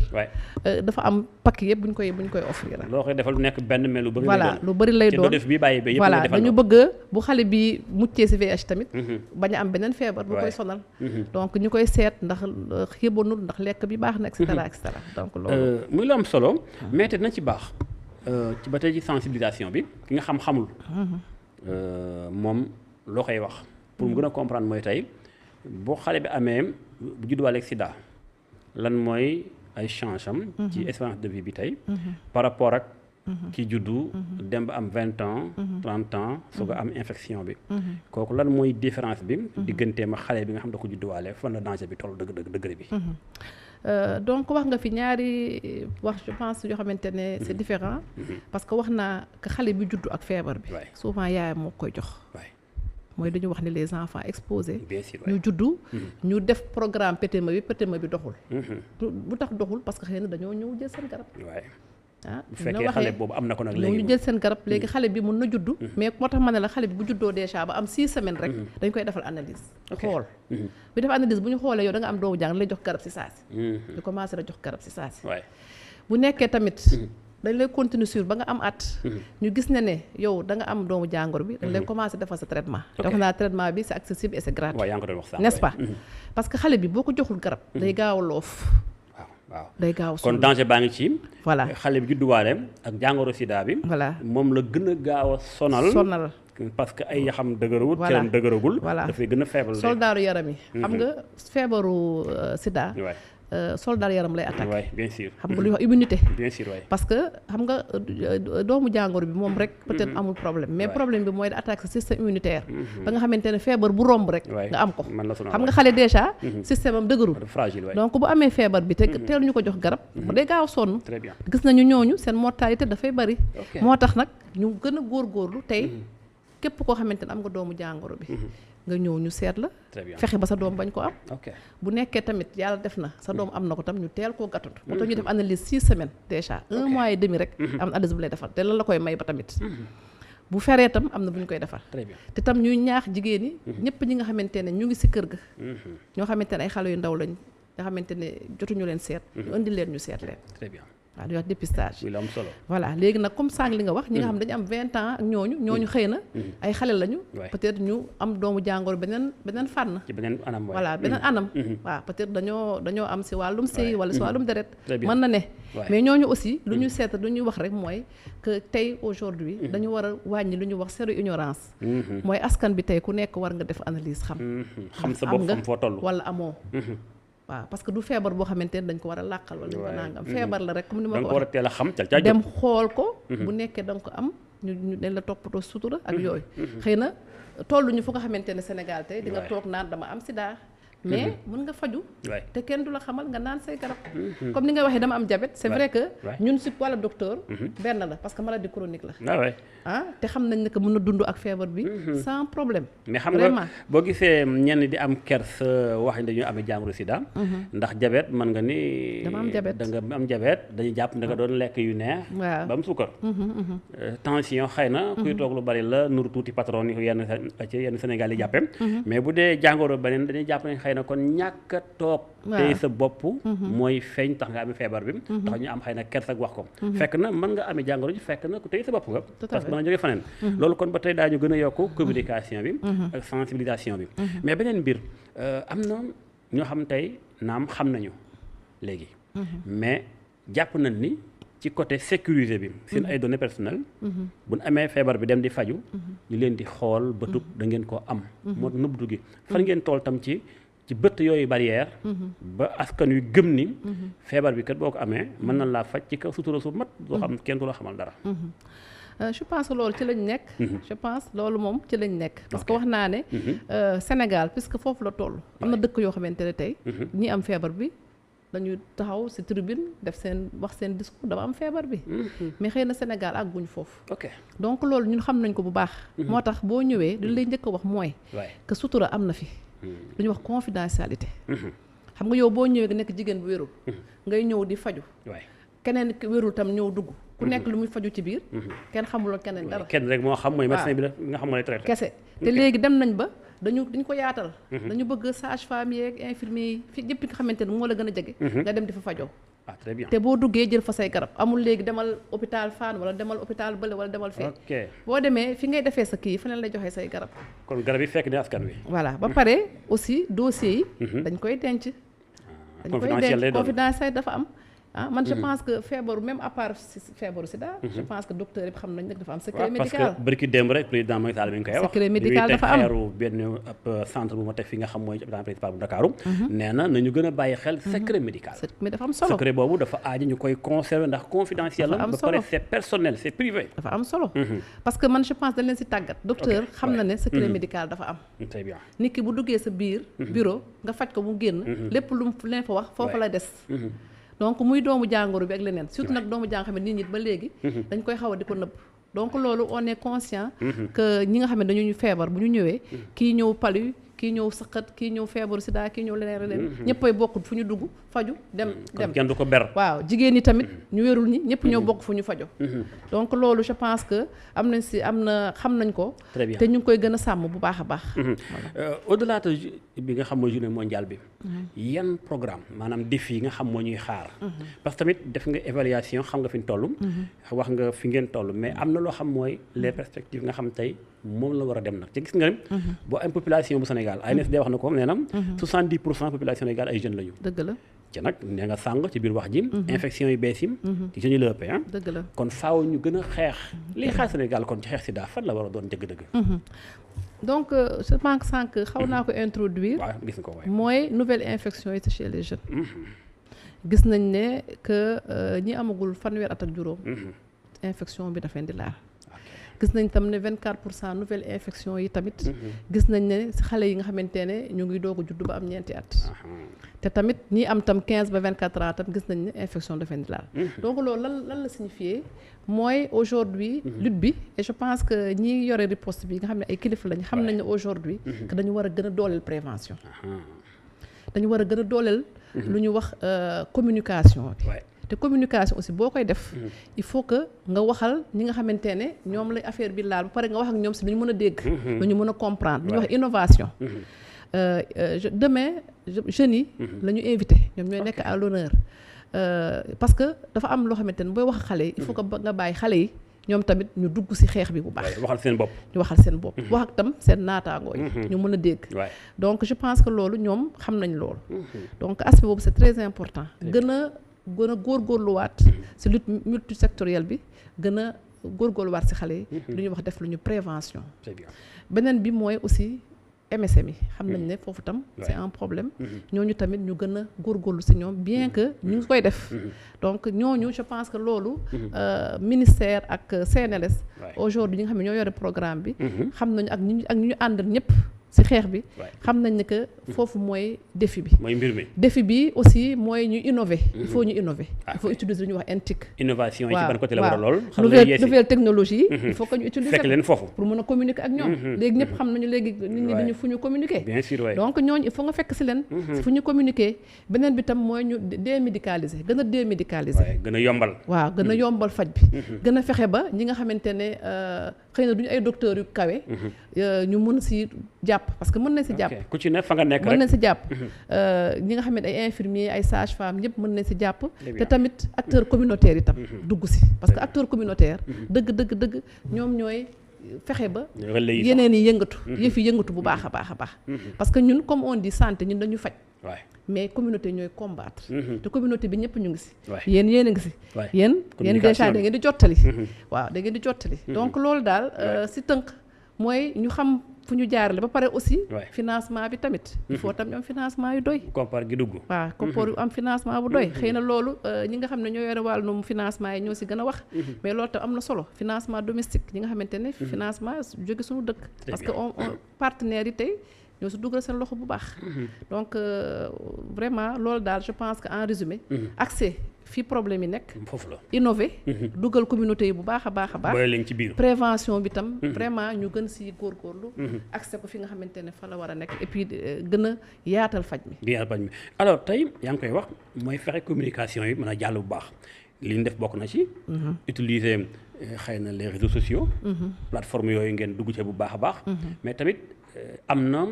dafa am paquet yëpp bu ñu koy offrir. loo koy defal lu nekk benn mais lu bëri. voilà lu bëri lay doon def bi bàyyi ba yëpp voilà dañu bëgg bu xale bi muccee si VIH tamit. bañ a am beneen feebar bu koy sonal. donc ñu koy seet ndax xiibanul ndax lekk bi baax na et cetera et cetera donc loolu. muy lu am solo. mais te dina ci baax. ci ba tey ci sensibilisation bi ki nga xamul. moom loo koy wax. pour mu gën a comprendre mooy tey boo xale bi amee bu judduwaale ak sida lan mooy ay change am. ci espérance de vie bi tey. par rapport ak. ki juddu. dem ba am 20 ans. 30 ans soog a am infection bi. kooku lan mooy différence bi. digganteem ak xale bi nga xam da ko judduwaale fan la danger bi toll dëgg bi. donc wax nga fi ñaari wax je pense yoo xamante ne c'est différent. parce que wax naa que xale bi juddu ak feebar bi. souvent yaayam moo koy jox. mooy dañu wax ne les enfants exposés. ñu juddu. ñu def programme PTME bi doxul. bu tax doxul parce que xëy na dañoo ñëw jël seen garab. bu fekkee xale boobu am na ko nag léegi ñu jël seen garab léegi xale bi mun na juddu. mais moo tax ma ne la xale bi bu juddoo déjà ba am 6 semaines rek. dañ koy defal analyse. xool bu def analyse bu ñu xoolee yow da nga am doomu jàng lay jox garab si saasi. ñu commencé la jox garab si saasi. bu nekkee tamit. dañ lay continuer sur ba nga am at. ñu gis ne yow da nga am doomu jàngoro bi. dañ lay commencé defal sa traitement. dafa naa traitement bi c'est accessible et c'est gratuit. n'est-ce pas parce que xale bi boo ko joxul garab. day gaaw a loof. waaw day gaaw kon danger baa ngi ci. voilà xale bi judduwaale ak jàngoro sida bi. voilà moom la gën a gaaw a sonal. parce que ay yaxam dëgëragul. voilà cëram dëgëragul. voilà dafay gën a feebal. soldaaru yaram yi. xam nga feebaru sida. soldat yaram lay attaqué. oui bien sûr. xam nga lu ñuy wax immunité. bien sûr oui. parce que xam nga doomu jàngoro bi moom rek peut-être amul problème mais problème bi mooy di attaqué sa système immunitaire. ba nga xamante ne feebar bu romb rek. nga am ko xam nga xale déjà. système am dëgërul. fragile donc bu amee feebar bi te teel ñu ko jox garab. day gaaw sonn. très bien gis nañu ñooñu seen mortalité dafay bari. moo tax nag ñu gën a góorgóorlu tey képp koo xamante ne am nga doomu jàngoro bi. nga ñëw ñu seet la. fexe ba sa doom bañ ko am. bu nekkee tamit yàlla def na sa doom am na ko tam ñu teel koo gàttandu. moo tax ñu def analyse 6 semaines déjà 1 mois et demi rek. am analyse bu lay defal te lan la koy may ba tamit. bu feree tam am na bu ñu koy defal. te tam ñuy ñaax jigéen ñi. ñëpp ñi nga xamante ne ñu ngi si kër ga. ñoo xamante ne ay xale yu ndaw lañ nga xamante ne jotuñu leen seet. ñu indi leen ñu seet leen. très bien. waaw di wax dépistage. muy la am solo. voilà léegi nag comme sànq li nga wax. ñi nga xam dañu am 20 ans ak ñooñu xëy na. ay xale lañu. peut-être ñu am doomu jàngoro beneen fànn. ci beneen anam voilà beneen anam. waaw peut-être dañoo am si wàllum sëy wala si wàllum deret. mën na ne. mais ñooñu aussi lu ñu seet lu ñuy wax rek mooy que tey aujourd'hui dañu war a wàññi lu ñuy wax zéro ignorance. mooy askan bi tey ku nekk war nga def analyse xam. xam sa bopp xam foo toll wala amoo. waaw parce que du feebar boo xamante ne dañ ko war a làqal wala dañ ko nangam feebar la rek comme ni ma ko war a teel a xam dem xool ko bu nekkee da nga ko am ñu dañ la toppatoo sutura ak yooyu xëy na tolluñu fu nga xamante ne Sénégal tey di nga toog naan dama am sida mais mën nga faju te kenn du la xamal nga naan say garab comme ni nga waxee dama am diabète c'est vrai que ñun si wàlla docteur benn la parce que maladie chronique la te xam nañ ne que mën na dund ak feebar bi sans problème mais xam nga boo gisee ñenn di am kers wax ni dañu amee jàngoro sida ndax diabète mën nga ni dama am diabète da nga am diabète dañuy jàpp da nga doon lekk yu neex ba am suukar tension xëy na kuy toog lu bari la nuru tuuti patron yi yenn Sénégal yi jàppe mais bu dee jàngoro beneen dañuy jàpp ne xëy na kon ñàkk a toog tey sa bopp mooy feeñ tax nga amee feebar bi tax ñu am xëy na kers ak wax ko fekk na mën nga amee jàngoro ji fekk na ku tey sa bopp nga parce que mën na jógee faneen loolu kon ba tey daañu gën a yokk communication bi ak sensibilisation bi mais beneen mbir am na ñoo xam tey naam xam nañu léegi mais jàpp nañ ni ci côté sécurisé bi seen ay données personnelles bu ñu amee feebar bi dem di faju ñu leen di xool bëtub da ngeen koo am moo nëbbatu gi fan ngeen tool tam ci bëtt yooyu barrière ba askan wi gëm ni feebar bi kat boo ko amee mën na laa faj ci kaw sutura su mat doo xam kenn du la xamal dara je pense que loolu ci lañ nekk je pense loolu moom ci lañ nekk parce que wax naa ne Sénégal puisque foofu la toll am na dëkk yoo xamante ne tey ñi am feebar bi dañu taxaw ci tribune def seen wax seen discours dama am feebar bi mais xëy na Sénégal àgguñ foofu donc loolu ñun xam nañ ko bu baax moo tax boo ñëwee li lay njëkk a wax mooy que sutura am na fi lu ñuy wax confidentialité xam nga yow boo ñëwee nga nekk jigéen bu wérul ngay ñëw di faju keneen wérul tam ñëw dugg ku nekk lu muy faju ci biir kenn xamuloo keneen dara kenn rek moo xam mooy médecin bi la nga xam mooy traité kese te léegi dem nañ ba dañu ko yaatal dañu bëgg sage-femme yeeg infirmier yi fi ñëpp nga xamante ne moo la gën a jege nga dem di fa fajoo très bien te boo duggee jël fa say garab amul léegi demal hôpital Fann wala demal hôpital bële wala demal fee boo demee fi ngay defee sa kii fa leen lay joxee say garab kon garab yi fekk ni askan wi voilà ba pare aussi dossiers yi dañ koy denc confidentiel dafa am man je pense que feebaru même à part feebaru sida je pense que docteur yi xam nañ nag dafa am secret médical parce que bërki démb rek président Macky Sall mi ngi koy wax secret médical dafa am xeeru benn ab centre bu ma teg fi nga xam mooy hôpital principal bu Ndakaaru nee na nañu gën a bàyyi xel secret médical mais dafa am solo secret boobu dafa aaji ñu koy conserver ndax confidentiel la ba pare c'est personnel c'est privé dafa am solo parce que man je pense dañ leen si tàggat docteur xam na ne secret médical dafa am très bien nit ki bu duggee sa biir bureau nga faj ko mu génn lépp lu leen fa wax foofu la des donc muy doomu jàngoro bi ak leneen surtout nag doomu jàngoro xam ne nit ñi ba léegi dañ koy xaw a di ko nëbb donc loolu on est conscient que ñi nga xam ne dañu ñu feebar bu ñu ñëwee kii ñëw palu kii ñëw sëqat kii ñëw feebaru sida kii ñëw leneen ñëppay bokk fu ñu dugg faju dem kenn du ko ber waaw jigéen ñi tamit ñu wérul ñi ñëpp ñoo bokk fu ñu fajo donc loolu je pense que am na xam nañ ko te ñu ngi koy gën a sàmm bu baax a baax au-delà bi nga xam mooy journée mondiale bi yan programme maanaam défi yi nga xam moo ñuy xaar parce que tamit def nga évaluation xam nga fi ñu toll wax nga fi ngeen toll mais am na loo xam mooy les perspectives nga xam tey moom la war a dem nag te gis nga ne boo am population bu Sénégal ANSD wax na ko nee na 70% population Sénégal ay jeunes lañu dëgg la ci nag nee nga sàng ci biir wax ji infection yu bees yi ci jeunes yi la ëppee dëgg la kon faaw ñu gën a xeex li xaar Sénégal kon ci xeex sida fan la war a doon dëgg-dëgg donc je pense que sànq xaw naa ko introduire waaw gis nga ko waay mooy nouvelle infection yi chez les jeunes gis nañ ne que ñi amagul fanweer at ak juróom infection bi dafa indi laal gis nañ tam ne 24% nouvelle infection yi tamit gis nañ ne si xale yi nga xamante ne ñu ngi doog a judd ba am ñeenti at te tamit ñi am tam 15 ba 24 ans tam gis nañ ne infection dafa indi laal donc loolu lan la signifier mooy aujourd'hui lutte bi et je pense que ñi yore riposte bi nga xam ne ay kilifa lañ xam nañ ne aujourd'hui que dañu war a gën a dooleel prévention dañu war a gën a dooleel lu ñu wax communication bi te communication aussi boo koy def il faut que nga waxal ñi nga xamante ne ñoom lay affaire bi laal ba pare nga wax ak ñoom si lu ñu mën a dégg lu ñu mën a comprendre lu ñuy wax innovation demain jeunes yi la ñu invité ñoom ñooy nekk à l'honneur parce que dafa am loo xamante ne booy wax xale yi il faut que nga bàyyi xale yi ñoom tamit ñu dugg ci xeex bi bu baax waxal seen bopp ñu waxal seen bopp wax ak tam seen naataangoo yi ñu mën a dégg donc je pense que loolu ñoom xam nañ loolu donc aspect boobu c'est très important gën a góorgóorluwaat ci lutte multisectorielle bi gën a góorgóorluwaat ci xale yi lu ñuy wax def lu ñu prévention beneen bi mooy aussi MSM yi xam nañ ne foofu tam c'est un problème ñooñu tamit ñu gën a góorgóorlu ci ñoom bien que ñu ngi koy def donc ñooñu je pense que loolu ministère ak CNLS aujourd'hui ñi nga xam ne ñoo yore programme bi xam nañu ak ñu àndal ñëpp ci xeex bi xam nañ ne que foofu mooy défi bi mooy mbir mi défi bi aussi mooy ñu innover il faut ñu innover il faut utiliser lu ñuy wax NTIC innovation yi ci ban côté la war a lool nouvelle technologie il faut que ñu utiliser fekk leen foofu pour mën a communiquer ak ñoom léegi ñëpp xam nañu léegi nit ñi dañu fu ñu communiquer bien sûr donc ñooñu il faut nga fekk ci leen fu ñu communiquer beneen bi tam mooy ñu démédicaliser gën a démédicaliser gën a yombal waaw gën a yombal faj bi gën a fexe ba ñi nga xamante ne xëy na duñu ay docteurs yu kawe ñu mën ci jàpp parce que mën nañ ci jàpp ku ci ne fa nga nekk rek mën nañ ci jàpp ñi nga xam ne ay infirmiers ay sages-femmes ñëpp mën nañ ci jàpp te tamit acteurs communautaires yi tam dugg ci parce que acteur communautaire dëgg ñoom ñooy fexe ba yeneen yi yëngatu yëf yi yëngatu bu baax a baax parce que ñun comme on dit santé ñun dañu faj mais communauté ñooy combattre te communauté bi ñëpp ñu ngi ci yéen a ngi ci yéen déjà da ngeen di jottali waaw da ngeen di jottali donc loolu daal ci tënk mooy ñu xam fu ñu jaarale ba pare aussi financement bi tamit il faut tam ñu am financement yu doy koppar gi dugg waaw koppar yu am financement bu doy xëy na loolu ñi nga xam ne ñoo yore wàllum financement yi ñoo ci gën a wax mais loolu tam am na solo financement domestique ñi nga xamante ne financement jóge suñu dëkk parce que on partenaires yi tey ñoo ci dugal seen loxo bu baax donc vraiment loolu daal je pense que en résumé accès fii problème yi nekk foofu la innover dugal communauté yi bu baax a baax boole leen ci biir prévention bi tam vraiment ñu gën ci góorgóorlu accès ko fi nga xamante ne fa la war a nekk et puis gën a yaatal faj mi alors tey yaa ngi koy wax mooy fexe communication yi mën a jàll bu baax li ñu def bokk na ci utiliser xëy na les réseaux sociaux plateforme yooyu ngeen dugg ci bu baax a baax mais tamit am na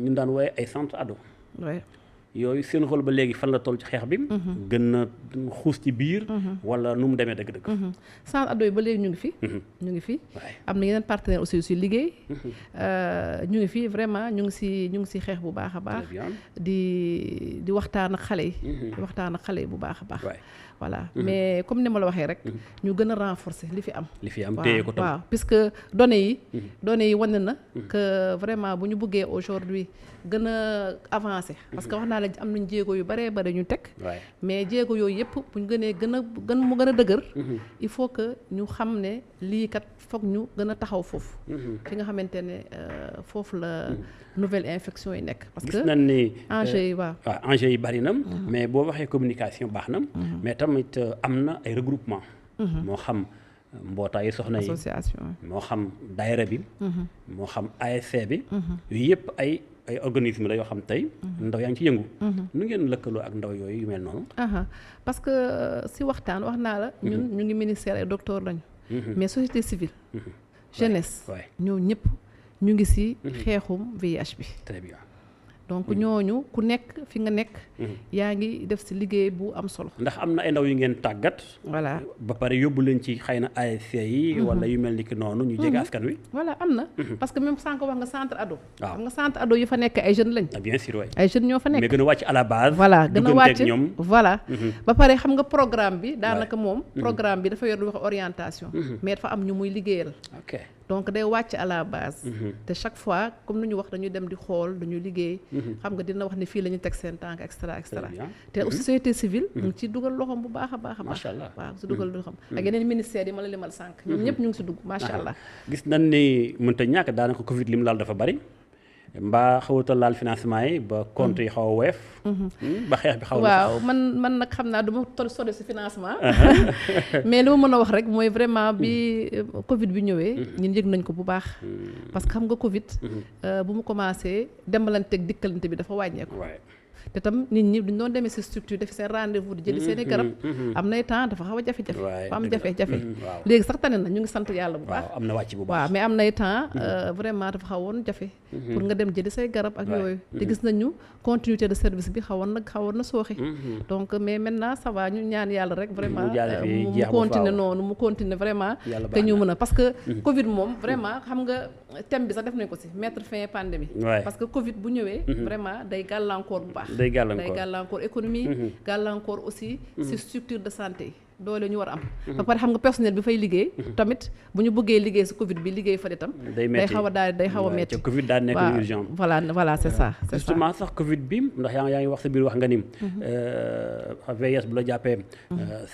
ñu daan wooye ay centre ado yooyu seen rôle ba léegi fan la toll ci xeex bi gën na xuus ci biir wala nu mu demee dëgg-dëgg centre ado yi ba léegi ñu ngi fi am na yeneen partenaires aussi si liggéey ñu ngi fi vraiment ñu ngi si xeex bu baax a baax di waxtaan ak xale yi bu baax a baax voilà mais comme ni ma la waxee rek ñu gën a renforcer li fi am téye ko tam waaw puisque données yi wane na que vraiment bu ñu bëggee aujourd'hui gën a avancer parce que wax naa la am nañ jéego yu bare ñu teg mais jéego yooyu yëpp bu ñu mu gën a dëgër il faut que ñu xam ne lii kat foog ñu gën a taxaw foofu fi nga xamante ne foofu la nouvelle infection yi nekk parce que gis nañ ni enjeux yi waaw enjeux yi bari na mais boo waxee communication baax na mais tamit am na ay regroupement moo xam mbootaayu soxna yi association moo xam daayira bi moo xam ASC bi yooyu yëpp ay organisme la yoo xam tey ndaw yaa ngi ci yëngu nu ngeen lëkkaloo ak ndaw yooyu yu mel noonu parce que si waxtaan wax naa la ñun ñu ngi ministère ay docteur lañu mais société civile jeunesse ñoo ñëpp ñu ngi ci xeexum VIH bi très bien donc ñooñu ku nekk fi nga nekk yaa ngi def ci liggéey bu am solo ndax am na ay ndaw yu ngeen tàggat voilà ba pare yóbbu leen ci xëy na ASC yi wala yu mel ni ki noonu ñu jege askan wi voilà am na parce que même sànq wax nga centre ado xam nga centre ado yi fa nekk ay jeunes lañ bien sûr waay ay jeunes ñoo fa nekk mais gën a wàcc à la base voilà gën a wàcc ñoom voilà ba pare xam nga programme bi daanaka moom programme bi dafa yor lu wax orientation mais dafa am ñu muy liggéeyal donc day wàcc à la base te chaque fois comme nu ñu wax dañuy dem di xool dañuy liggéey xam nga dina wax ne fii la ñu teg seen tànk extra te aussi société civile mu ngi ci dugal loxoom bu baax a baax macha allah waaw si dugal loxoom ak yeneen ministères yi ma la limal sànq ñoom ñëpp ñu ngi si dugg macha allah gis nañ ni mënta ñàkk daanaka Covid li mu laal dafa bari mbaa xawuta laal financement yi ba compte yi xaw a woyof ba xeex bi xaw waaw man nag xam naa du ma sori si financement mais li ma mën a wax rek mooy vraiment bi Covid bi ñëwee ñun yëg nañ ko bu baax parce que xam nga Covid bu mu commencé dembalanteeg dikkalante bi dafa wàññeeku te tam nit ñi duñ doon demee si structure def seen rendez-vous di jëli seen i garab am nay temps dafa xaw a jafe-jafe fa am jafe-jafe léegi sax tane na ñu ngi sant yàlla bu baax am na wàcc bu baax waaw mais am nay temps vraiment dafa xawoon jafe pour nga dem jëli say garab ak yooyu te gis nañu continuité de service bi xawoon na sooxe donc mais maintenant ça va ñu ñaan yàlla rek vraiment mu continuer noonu mu continuer vraiment que ñu mën a parce que Covid moom vraiment xam nga thème bi sax def nañ ko si mettre fin pandémie parce que Covid bu ñëwee vraiment day gàllankoor bu baax day gàllankoor économie gàllankoor aussi ci structure de santé yi doole ñu war a am ba pare xam nga personnel bi fay liggéey tamit bu ñu bëggee liggéey ci Covid bi liggéey fa itam day xaw a metti Covid daa nekk urgent voilà c'est ça justement sax Covid bi ndax yaa ngi wax sa biir wax nga ni VIH bu la jàppee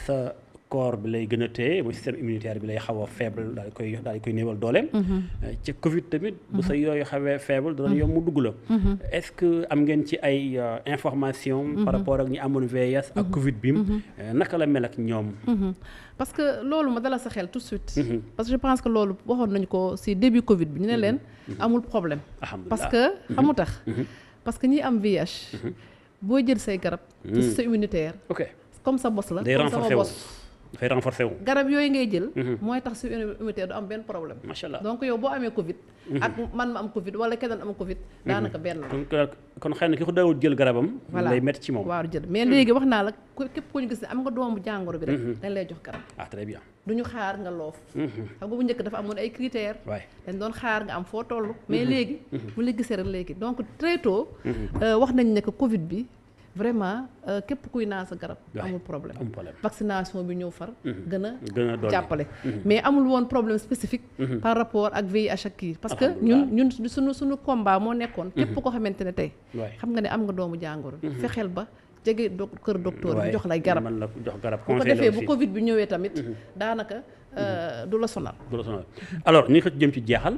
sa corps bi lay gën a téye mooy système immunitaire bi lay xaw a faible daal di koy néewal dooleem. ci Covid tamit. bu sa yooyu xawee faible dana yomb mu dugg la. est-ce que am ngeen ci ay information par rapport ak ñi amoon VIH ak Covid bi. naka la mel ak ñoom. parce que loolu ma dala sa xel tout de suite. parce que je pense que loolu waxoon nañu ko ci début Covid bi ñu ne leen. amul problème. parce que xamu tax. parce que ñi am VIH. boo jël say garab. ci sa immunitaire. ok comme sa bos la. day comme sama bos. dafay renforcer wu. garab yooyu ngay jël. mooy tax sa immunitaire du am benn problème. macha allah donc yow boo amee Covid. ak man ma am Covid wala keneen am Covid. daanaka benn la. kon xëy na ki ko dawul jël garabam. voilà lay métti ci moom. waaw jël mais léegi wax naa la képp ku ñu gis ne am nga doomu jàngoro bi rek. dañ lay jox garab. ah très bien. du ñu xaar nga loof. xam nga bu njëkk dafa amoon ay critères. dañ doon xaar nga am foo toll. mais léegi. bu la gisee rek léegi donc très tôt. wax nañ ne que Covid bi. vraiment képp kuy naan sa garab. amul problème vaccination bi ñëw far. gën a jàppale. mais amul woon problème spécifique. par rapport ak VIH ak kii. parce que ñun suñu combat moo nekkoon. képp ko xamante ne tey. xam nga ne am nga doomu jàngoro. fexeel ba jege kër docteur bi jox lay garab. bu ko defee bu Covid bi ñëwee tamit. daanaka. du la sonal. alors ni ko jëm ci jeexal.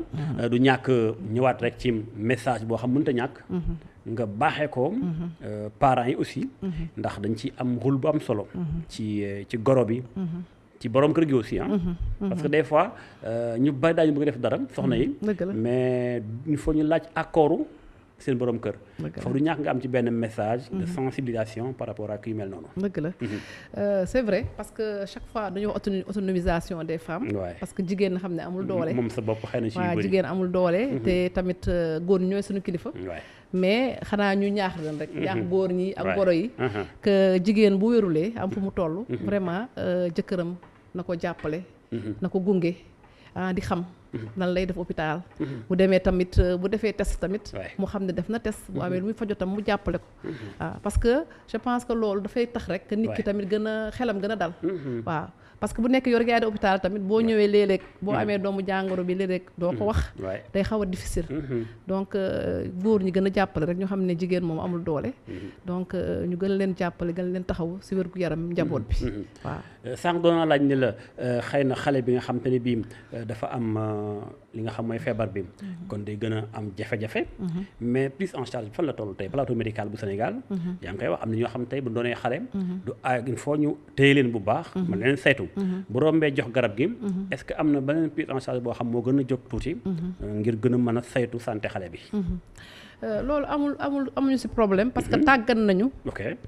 du ñàkk ñëwaat rek ci message boo xam mënta ñàkk. nga baaxee ko. parents yi aussi. ndax dañ ci am rôle bu am solo. ci goro bi. ci borom kër gi aussi parce que des fois ñu bari daañu bëgg def dara soxna yi. mais il faut ñu laaj accordu seen borom kër. foofu du ñàkk nga am ci benn message. de sensibilisation par rapport ak yu mel noonu. dëgg la c'est vrai parce que chaque fois dañoo autonomisation des femmes. parce que jigéen na xam ne amul doole. moom sa bopp xëy na ci yu bëri jigéen amul doole. te tamit góor ñooy suñu kilifa. mais xanaa ñu ñaax leen rek. ñaax góor ñi ak goro yi. que jigéen bu wérulee am fu mu toll. vraiment jëkkëram na ko jàppale. na ko gunge di xam. nan lay def hôpital. bu demee tamit bu defee test tamit. mu xam ne def na test bu amee lu muy fajo tam mu jàppale ko. waaw parce que je pense que loolu dafay tax rek que nit ki tamit gën a xelam gën a dal. waaw parce que bu nekk yor yaa di hôpital tamit boo ñëwee léeg-léeg boo amee doomu jàngoro bi léeg-léeg doo ko wax. day xaw a difficile. donc góor ñi gën a jàppale rek ñu xam ne jigéen moom amul doole. donc ñu gën leen jàppale gën leen taxaw si wérgu yaram njaboot bi. waaw sànq doon naa laaj ni la xëy na xale bi nga xam te ne bii dafa am li nga xam mooy feebar bi. kon day gën a am jafe-jafe. mais prise en charge bi fan la toll tey plateau médical bu Sénégal. yaa ngi koy wax am na ñoo xam tey bu doonee xale. du il faut ñu téye leen bu baax. man leen saytu. bu rombee jox garab gi. est-ce que am na beneen prise en charge boo xam moo gën a jóg tuuti. ngir gën a mën a saytu santé xale bi. loolu amuñu ci problème parce que tàggat nañu.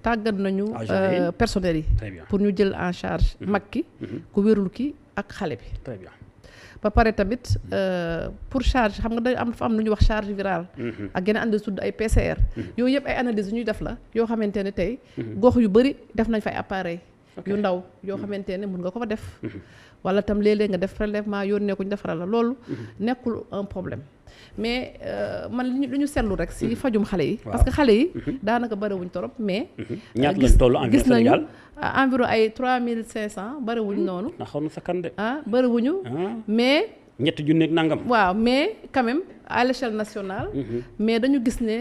tàggat nañu personnel yi. pour ñu jël en charge mag ki. ku wérul ki ak xale bi. très bien. ba pare tamit pour charge xam nga dafa am lu ñuy wax charge virale. ak yeneen analyse tudd ay PCR. yooyu yëpp ay analyse yu ñuy def la yoo xamante ne tey. gox yu bëri def nañ fay appareil. yu ndaw yoo xamante ne mun nga ko fa def. wala tam léeg-léeg nga def prélèvement yónnee ko ñu defaral la loolu. nekkul un problème. mais man lu ñu seetlu rek si fajum xale yi. parce que xale yi. daanaka bariwuñ torop mais. ñaata lañ toll gis nañu environ ay 3500 bariwuñ noonu. na xaw na sa kan de. bariwuñu. mais. ñetti junni ak nangam. waaw mais quand même à l'échelle nationale. mais dañu gis ne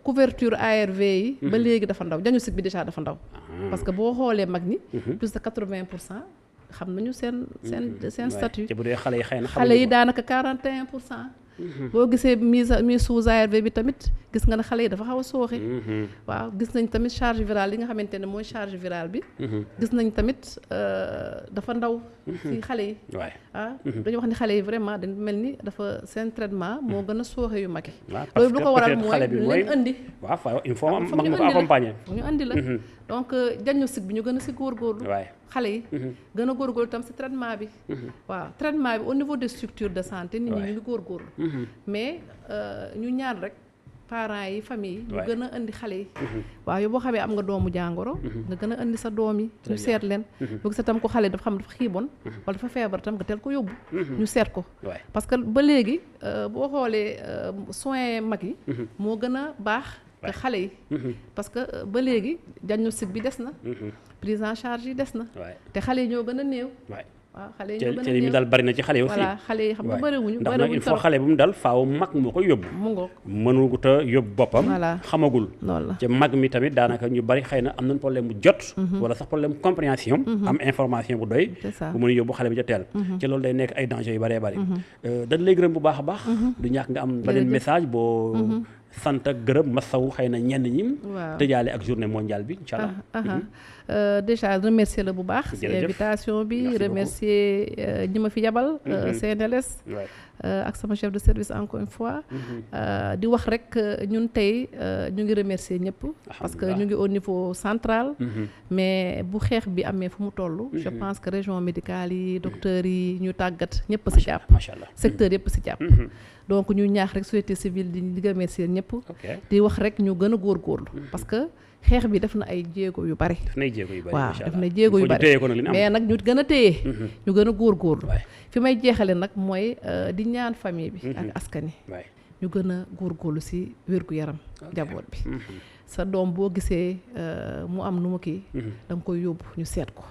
couverture ARV yi. ba léegi dafa ndaw diagnostic bi déjà dafa ndaw. parce que boo xoolee mag ñi. plus de 80% xam nañu seen statut. te bu dee xale yi xëy na xale yi daanaka 41%. boo gisee mise sous ARV bi tamit gis nga ne xale yi dafa xaw a sooxe. waaw gis nañ tamit charge virale li nga xamante ne mooy charge virale bi. gis nañ tamit dafa ndaw. ci xale yi. dañu wax ni xale yi vraiment dañ mel ni dafa seen traitement moo gën a sooxe yu mag yi. loolu lu ko waral mooy lu leen indi. waaw il faut mag ñu ko accompagner. ñu indi la donc diagnostic bi ñu gën a si góorgóorlu. xale yi. gën a góorgóorlu tam si traitement bi. waaw traitement bi au niveau des structures de santé nit ñi ñu ngi góorgóorlu. mais ñu ñaan rek parents yi famille yi ñu gën a indi xale yi. waaw yow boo xamee am nga doomu jàngoro. nga gën a indi sa doom yi. ñu seet leen. boo gisee tam ko xale dafa xam dafa xiiboon. wala dafa feebar tam nga teel ko yóbbu. ñu seet ko. parce que ba léegi boo xoolee soins mag yi. moo gën a baax. te xale yi. parce que ba léegi diagnostic bi des na. prise en charge yi des na. te xale yi ñoo gën a néew. waaw xale yi ñoo gën a li mu dal bari na ci xale yi aussi. voilà xale yi xam nga bëriwuñu ndax nag il faut xale bu mu dal faaw mag moo koy yóbbu. mu ngoog mënugut a yóbbu boppam. voilà xamagul. loolu la te mag mi tamit daanaka ñu bari xëy na am nañ problème bu jot. wala sax problème compréhension. am information bu doy. c'est ça bu mën a yóbbu xale bi ca teel. ci loolu day nekk ay danger yu bëree bëri. dañ lay gërëm bu baax a baax. du ñàkk nga am beneen message boo. sant ak gërëm masawu xëy na ñenn ñi. waaw tëjaale ak journée mondiale bi incha allah. déjà remercier la bu baax. ci invitation bi remercier ñi ma fi yabal. CNLS. ak sama chef de service encore une fois. di wax rek ñun tey ñu ngi remercier ñëpp. parce que ñu ngi au niveau central. mais bu xeex bi amee fu mu toll. je pense que région médicale yi docteurs yi ñu tàggat ñëpp a si jàpp. macha allah secteur yëpp si jàpp. donc ñu ñaax rek société civile di remercier ñëpp. di wax rek ñu gën a góorgóorlu. parce que xeex bi def na ay jéego yu bari. waaw def na jéego yu bari mais nag ñu gën a téye. ñu gën a góorgóorlu. fi may jeexale nag mooy di ñaan famille bi. ak askan wi ñu gën a góorgóorlu si wér-gu-yaram njaboot bi. sa doom boo gisee mu am nu mu kii. da nga koy yóbbu ñu seet ko.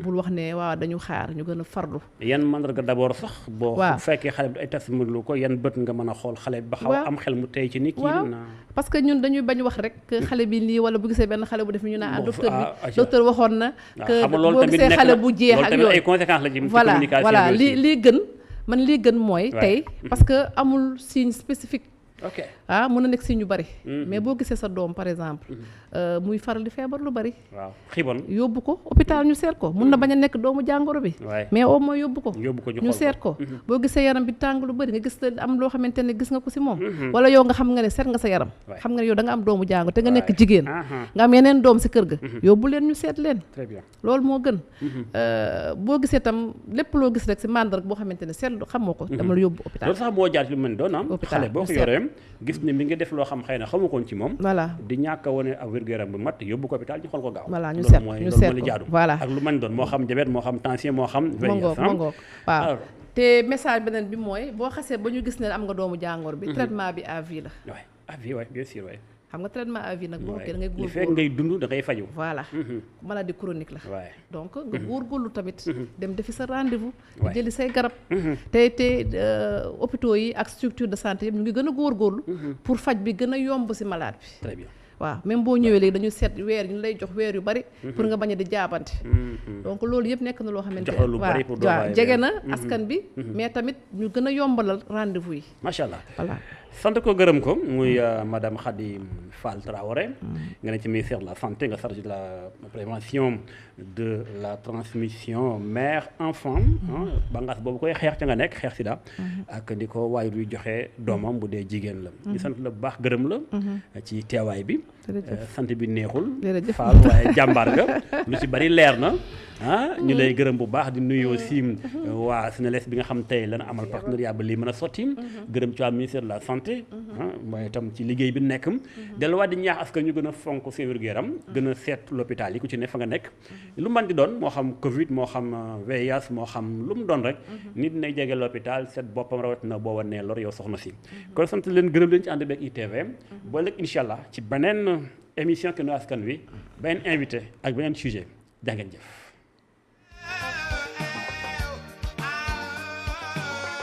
bul wax ne waaw dañu xaar ñu gën a farlu. yan mandarga d'abord sax. boo fekkee xale bi ay tas mënulu ko yan bët nga mën a xool xale bi ba xaw am xel mu tey ci nit. waaw parce que ñun dañuy bañ wax rek xale bi lii wala bu gisee benn xale bu def ñu naan docteur waxoon na. que boo gisee xale bu jeex ak yooyu ay conséquences la ci communication bi voilà lii gën man lii gën mooy. tey parce que amul signe spécifique. mën na nekk si ñu bari. mais boo gisee sa doom par exemple. muy faral di feebar lu bari. waaw xiibon yóbbu ko hôpital ñu seet ko mun na bañ a nekk doomu jàngoro bi. mais au moins yóbbu ko. ñu seet ko boo gisee yaram bi tàng lu bari nga gis am loo xamante ne gis nga ko si moom. wala yow nga xam nga ne seet nga sa yaram. xam nga ne yow da nga am doomu jàngoro te nga nekk jigéen. nga am yeneen doom si kër ga. yóbbu leen ñu seet leen. très bien loolu moo gën. boo gisee tam lépp loo gis rek si mandarga boo xamante ne seetlu xamoo ko. dama la yóbbu hôpital loolu sax moo jaar ci lu mën doon am. xale boo ko yoree gis ne mi ngi def loo xam xëy na xamu koon ci moom. voilà di ñàkk a wane ak wér-gu-yaram bu mat yóbbu ko hôpital ñu xool ko gaaw. voilà ñu seet loolu mooy jaadu. voilà ak lu mën doon moo xam diabète moo xam tension moo xam. mangoog waaw te message beneen bi mooy boo xasee ba ñu gis ne am nga doomu jàngoro bi. traitement bi à vie la. waay à vie waay bien sûr waay. xam nga traitement à vie nag boo da ngay góorgóorlu fekk ngay dund da ngay faju. voilà maladie chronique la. waay donc nga góorgóorlu tamit. dem defi sa rendez-vous. di jëli say garab. te hôpitaux yi ak structure de santé yëpp ñu ngi gën a góorgóorlu. pour faj bi gën a yomb si malade bi. très bien waaw même boo ñëwee léegi dañu seet weer ñu lay jox weer yu bari. pour nga bañ a di jaabante. donc loolu yëpp nekk na loo xamante ne waaw jege na askan bi. mais tamit ñu gën a yombalal rendez-vous yi. macha allah voilà. sant ko gërëm ko muy madame Khady Fall Traoré nga ne ci ministère de la santé nga chargé de la prévention de la transmission mère enfant bangaas boobu koy xeex ca nga nekk xeex sida ak di ko waajur yu joxe doomam bu dee jigéen la ñu sant la bu baax gërëm la ci teewaay bi sant bi neexul Fall waaye jàmbaar nga lu ci bari leer na ñu lay gërëm bu baax di nuyu aussi waa SNELS bi nga xam tey lana amal partenariat ba lii mën a sotti gërëm ci waa ministère de la santé mooy itam ci liggéey bi nekk delluwaat di ñaax askan ñu gën a fonk seen wér-gu-yaram gën a seet l'hôpital yi ku ci ne fa nga nekk lu mën di doon moo xam Covid moo xam VIH moo xam lu mu doon rek nit nay jege l'hôpital seet boppam rawat na boo wanee lor yow soxna si kon sant leen gërëm leen ci ànd beeg ITV boo léegi incha allah ci beneen émission Kenu Askan Wi beneen invité ak beneen sujet jaa ngeen jëf